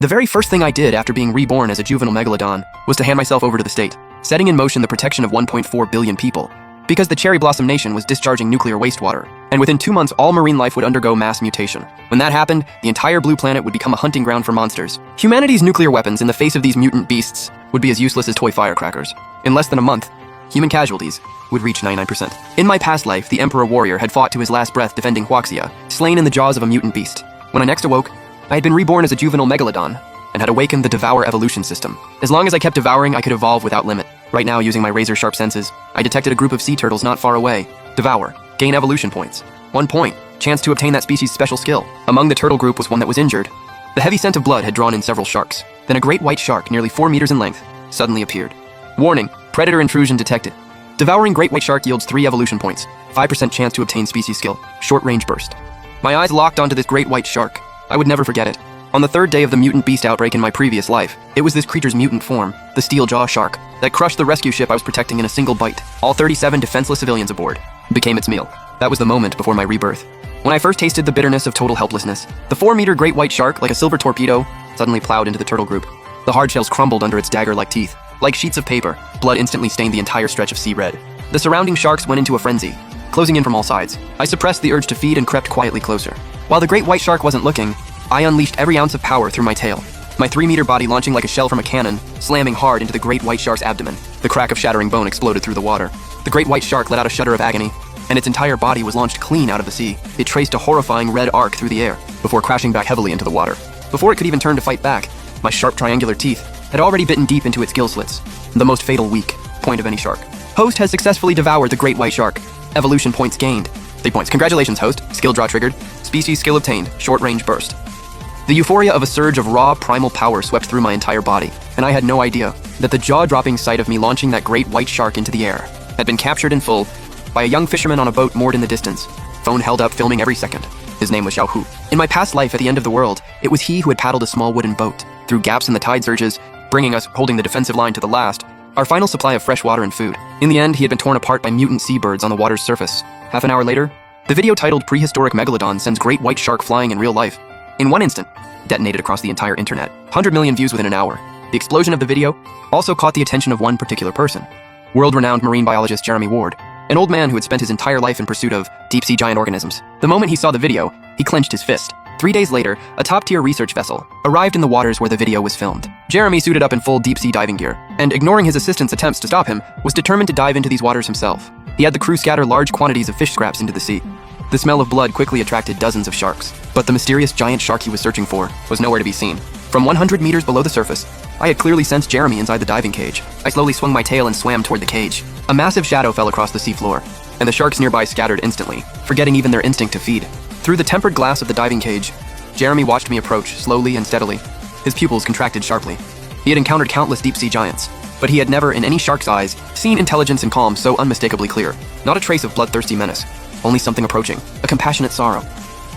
The very first thing I did after being reborn as a juvenile megalodon was to hand myself over to the state, setting in motion the protection of 1.4 billion people, because the Cherry Blossom Nation was discharging nuclear wastewater, and within 2 months all marine life would undergo mass mutation. When that happened, the entire blue planet would become a hunting ground for monsters. Humanity's nuclear weapons in the face of these mutant beasts would be as useless as toy firecrackers. In less than a month, human casualties would reach 99%. In my past life, the Emperor Warrior had fought to his last breath defending Huaxia, slain in the jaws of a mutant beast. When I next awoke, I had been reborn as a juvenile megalodon and had awakened the Devour evolution system. As long as I kept devouring, I could evolve without limit. Right now, using my razor-sharp senses, I detected a group of sea turtles not far away. Devour. Gain evolution points. 1 point. Chance to obtain that species' special skill. Among the turtle group was one that was injured. The heavy scent of blood had drawn in several sharks. Then a great white shark, nearly 4 meters in length, suddenly appeared. Warning, predator intrusion detected. Devouring great white shark yields 3 evolution points. 5% chance to obtain species skill. Short-range burst. My eyes locked onto this great white shark. I would never forget it. On the 3rd day of the mutant beast outbreak in my previous life, it was this creature's mutant form, the steel jaw shark, that crushed the rescue ship I was protecting in a single bite. All 37 defenseless civilians aboard became its meal. That was the moment before my rebirth. When I first tasted the bitterness of total helplessness, the 4-meter great white shark, like a silver torpedo, suddenly plowed into the turtle group. The hard shells crumbled under its dagger-like teeth. Like sheets of paper, blood instantly stained the entire stretch of sea red. The surrounding sharks went into a frenzy, closing in from all sides. I suppressed the urge to feed and crept quietly closer. While the great white shark wasn't looking, I unleashed every ounce of power through my tail, my 3-meter body launching like a shell from a cannon, slamming hard into the great white shark's abdomen. The crack of shattering bone exploded through the water. The great white shark let out a shudder of agony, and its entire body was launched clean out of the sea. It traced a horrifying red arc through the air, before crashing back heavily into the water. Before it could even turn to fight back, my sharp triangular teeth had already bitten deep into its gill slits, the most fatal weak point of any shark. Host has successfully devoured the great white shark. Evolution points gained. 3 points. Congratulations, host. Skill draw triggered. Species skill obtained. Short-range burst. The euphoria of a surge of raw, primal power swept through my entire body, and I had no idea that the jaw-dropping sight of me launching that great white shark into the air had been captured in full by a young fisherman on a boat moored in the distance, phone held up filming every second. His name was Xiao Hu. In my past life at the end of the world, it was he who had paddled a small wooden boat through gaps in the tide surges, bringing us, holding the defensive line to the last, our final supply of fresh water and food. In the end, he had been torn apart by mutant seabirds on the water's surface. Half an hour later, the video titled Prehistoric Megalodon Sends Great White Shark Flying in Real Life, in one instant, detonated across the entire internet. 100 million views within an hour. The explosion of the video also caught the attention of one particular person. World-renowned marine biologist Jeremy Ward, an old man who had spent his entire life in pursuit of deep-sea giant organisms. The moment he saw the video, he clenched his fist. 3 days later, a top-tier research vessel arrived in the waters where the video was filmed. Jeremy suited up in full deep-sea diving gear, and ignoring his assistant's attempts to stop him, was determined to dive into these waters himself. He had the crew scatter large quantities of fish scraps into the sea. The smell of blood quickly attracted dozens of sharks, but the mysterious giant shark he was searching for was nowhere to be seen. From 100 meters below the surface, I had clearly sensed Jeremy inside the diving cage. I slowly swung my tail and swam toward the cage. A massive shadow fell across the seafloor, and the sharks nearby scattered instantly, forgetting even their instinct to feed. Through the tempered glass of the diving cage, Jeremy watched me approach slowly and steadily. His pupils contracted sharply. He had encountered countless deep-sea giants, but he had never, in any shark's eyes, seen intelligence and calm so unmistakably clear. Not a trace of bloodthirsty menace. Only something approaching, a compassionate sorrow.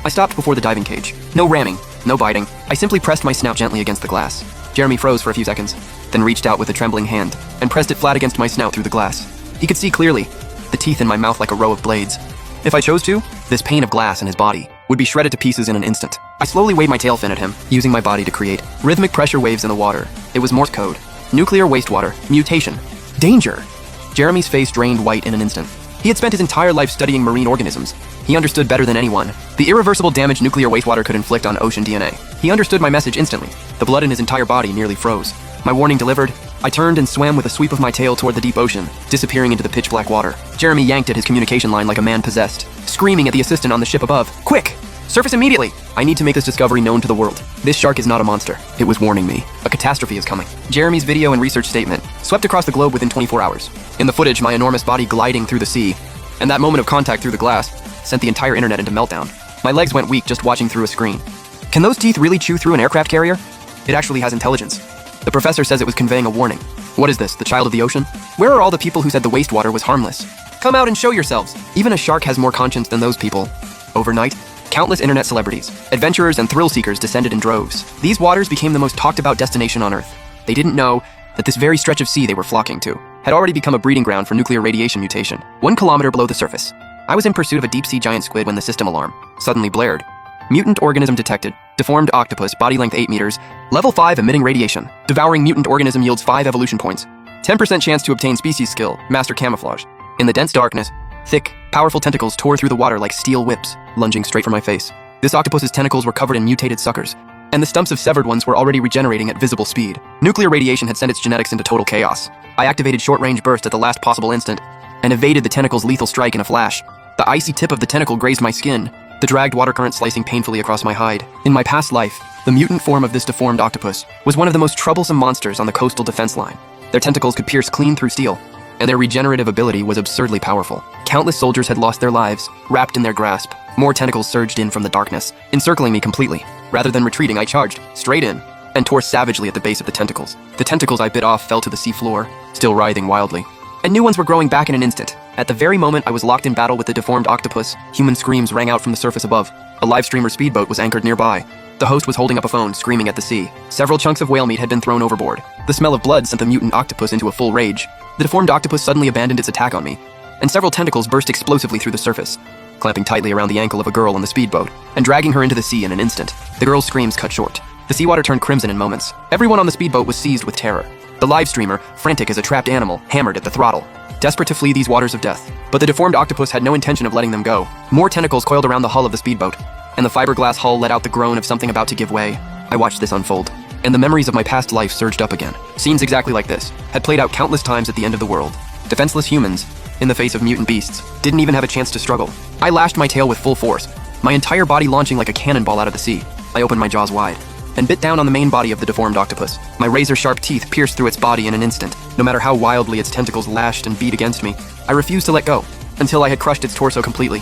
I stopped before the diving cage. No ramming, no biting. I simply pressed my snout gently against the glass. Jeremy froze for a few seconds, then reached out with a trembling hand and pressed it flat against my snout through the glass. He could see clearly, the teeth in my mouth like a row of blades. If I chose to, this pane of glass in his body would be shredded to pieces in an instant. I slowly waved my tail fin at him, using my body to create rhythmic pressure waves in the water. It was Morse code. Nuclear wastewater. Mutation. Danger. Jeremy's face drained white in an instant. He had spent his entire life studying marine organisms. He understood better than anyone the irreversible damage nuclear wastewater could inflict on ocean DNA. He understood my message instantly. The blood in his entire body nearly froze. My warning delivered, I turned and swam with a sweep of my tail toward the deep ocean, disappearing into the pitch-black water. Jeremy yanked at his communication line like a man possessed, screaming at the assistant on the ship above, "Quick! Surface immediately! I need to make this discovery known to the world. This shark is not a monster. It was warning me. A catastrophe is coming." Jeremy's video and research statement swept across the globe within 24 hours. In the footage, my enormous body gliding through the sea, and that moment of contact through the glass sent the entire internet into meltdown. My legs went weak just watching through a screen. Can those teeth really chew through an aircraft carrier? It actually has intelligence. The professor says it was conveying a warning. What is this, the child of the ocean? Where are all the people who said the wastewater was harmless? Come out and show yourselves. Even a shark has more conscience than those people. Overnight, countless internet celebrities, adventurers, and thrill seekers descended in droves. These waters became the most talked about destination on Earth. They didn't know that this very stretch of sea they were flocking to had already become a breeding ground for nuclear radiation mutation. 1 kilometer below the surface, I was in pursuit of a deep-sea giant squid when the system alarm suddenly blared. Mutant organism detected. Deformed octopus, body length 8 meters, level 5 emitting radiation. Devouring mutant organism yields 5 evolution points. 10% chance to obtain species skill, master camouflage. In the dense darkness, thick, powerful tentacles tore through the water like steel whips, lunging straight for my face. This octopus's tentacles were covered in mutated suckers, and the stumps of severed ones were already regenerating at visible speed. Nuclear radiation had sent its genetics into total chaos. I activated short-range burst at the last possible instant, and evaded the tentacle's lethal strike in a flash. The icy tip of the tentacle grazed my skin, the dragged water current slicing painfully across my hide. In my past life, the mutant form of this deformed octopus was one of the most troublesome monsters on the coastal defense line. Their tentacles could pierce clean through steel, and their regenerative ability was absurdly powerful. Countless soldiers had lost their lives, wrapped in their grasp. More tentacles surged in from the darkness, encircling me completely. Rather than retreating, I charged, straight in, and tore savagely at the base of the tentacles. The tentacles I bit off fell to the sea floor, still writhing wildly. And new ones were growing back in an instant. At the very moment I was locked in battle with the deformed octopus, human screams rang out from the surface above. A live streamer speedboat was anchored nearby. The host was holding up a phone, screaming at the sea. Several chunks of whale meat had been thrown overboard. The smell of blood sent the mutant octopus into a full rage. The deformed octopus suddenly abandoned its attack on me, and several tentacles burst explosively through the surface, clamping tightly around the ankle of a girl on the speedboat, and dragging her into the sea in an instant. The girl's screams cut short. The seawater turned crimson in moments. Everyone on the speedboat was seized with terror. The live streamer, frantic as a trapped animal, hammered at the throttle, desperate to flee these waters of death. But the deformed octopus had no intention of letting them go. More tentacles coiled around the hull of the speedboat, and the fiberglass hull let out the groan of something about to give way. I watched this unfold, and the memories of my past life surged up again. Scenes exactly like this had played out countless times at the end of the world. Defenseless humans, in the face of mutant beasts, didn't even have a chance to struggle. I lashed my tail with full force, my entire body launching like a cannonball out of the sea. I opened my jaws wide, and bit down on the main body of the deformed octopus. My razor-sharp teeth pierced through its body in an instant. No matter how wildly its tentacles lashed and beat against me, I refused to let go, until I had crushed its torso completely.